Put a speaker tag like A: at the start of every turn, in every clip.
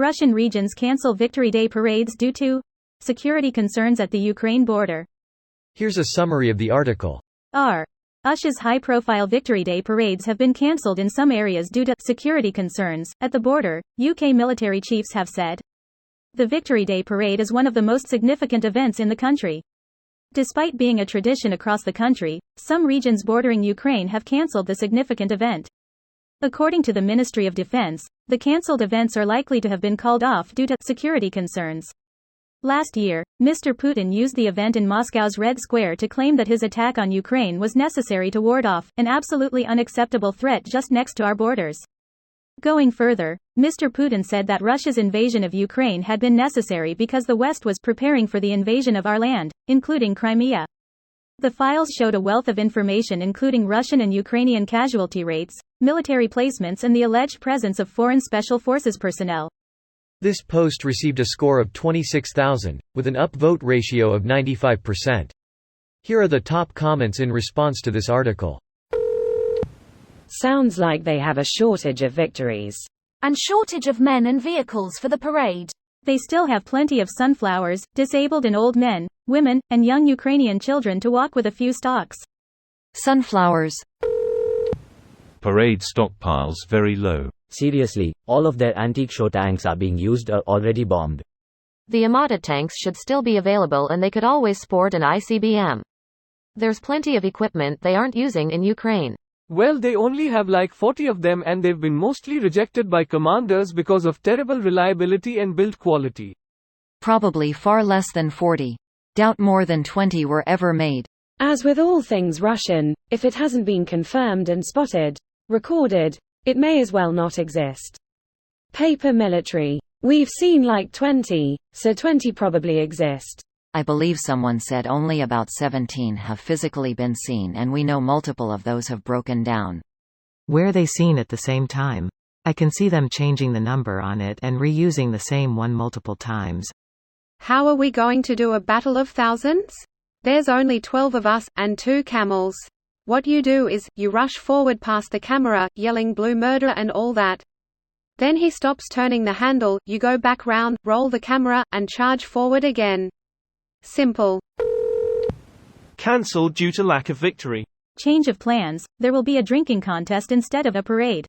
A: Russian regions cancel Victory Day parades due to security concerns at the Ukraine border.
B: Here's a summary of the article.
A: Russia's high-profile Victory Day parades have been cancelled in some areas due to security concerns at the border, UK military chiefs have said. The Victory Day parade is one of the most significant events in the country. Despite being a tradition across the country, some regions bordering Ukraine have cancelled the significant event. According to the Ministry of Defense, the cancelled events are likely to have been called off due to security concerns. Last year, Mr. Putin used the event in Moscow's Red Square to claim that his attack on Ukraine was necessary to ward off an absolutely unacceptable threat just next to our borders. Going further, Mr. Putin said that Russia's invasion of Ukraine had been necessary because the West was preparing for the invasion of our land, including Crimea. The files showed a wealth of information including Russian and Ukrainian casualty rates, military placements and the alleged presence of foreign special forces personnel.
B: This post received a score of 26,000, with an upvote ratio of 95%. Here are the top comments in response to this article.
C: Sounds like they have a shortage of victories.
D: And shortage of men and vehicles for the parade.
A: They still have plenty of sunflowers, disabled and old men, women, and young Ukrainian children to walk with a few stalks.
D: Sunflowers.
E: Parade stockpiles very low.
F: Seriously, all of their antique show tanks are being used or already bombed.
G: The Armata tanks should still be available and they could always sport an ICBM. There's plenty of equipment they aren't using in Ukraine.
H: Well, they only have like 40 of them and they've been mostly rejected by commanders because of terrible reliability and build quality.
D: Probably far less than 40. Doubt more than 20 were ever made.
C: As with all things Russian, if it hasn't been confirmed and spotted, recorded, it may as well not exist. Paper military. We've seen like 20, so 20 probably exist.
D: I believe someone said only about 17 have physically been seen and we know multiple of those have broken down.
I: Were they seen at the same time? I can see them changing the number on it and reusing the same one multiple times.
J: How are we going to do a battle of thousands? There's only 12 of us, and 2 camels. What you do is, you rush forward past the camera, yelling blue murder and all that. Then he stops turning the handle, you go back round, roll the camera, and charge forward again. Simple.
H: Cancelled due to lack of victory.
A: Change of plans, there will be a drinking contest instead of a parade.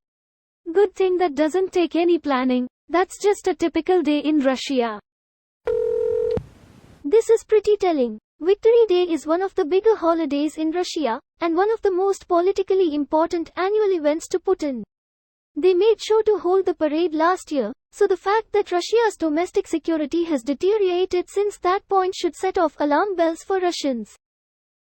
K: Good thing that doesn't take any planning, that's just a typical day in Russia. This is pretty telling. Victory Day is one of the bigger holidays in Russia, and one of the most politically important annual events to Putin. They made sure to hold the parade last year, so the fact that Russia's domestic security has deteriorated since that point should set off alarm bells for Russians.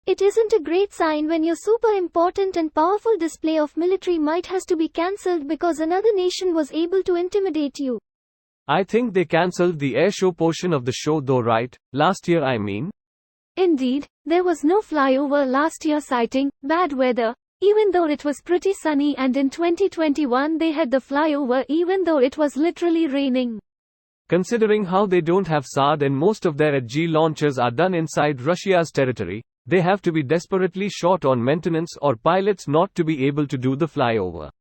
K: It isn't a great sign when your super important and powerful display of military might has to be cancelled because another nation was able to intimidate you.
H: I think they cancelled the air show portion of the show though, right? Last year I mean.
K: Indeed, there was no flyover last year citing bad weather, even though it was pretty sunny, and in 2021 they had the flyover even though it was literally raining.
H: Considering how they don't have SAD and most of their G launches are done inside Russia's territory, they have to be desperately short on maintenance or pilots not to be able to do the flyover.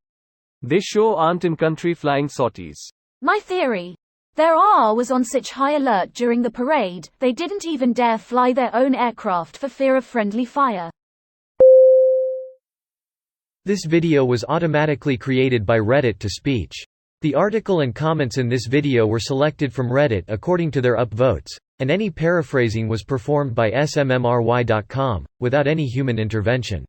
H: They sure aren't in country flying sorties.
D: My theory. Their RR was on such high alert during the parade, they didn't even dare fly their own aircraft for fear of friendly fire.
B: This video was automatically created by Reddit to speech. The article and comments in this video were selected from Reddit according to their upvotes, and any paraphrasing was performed by smmry.com, without any human intervention.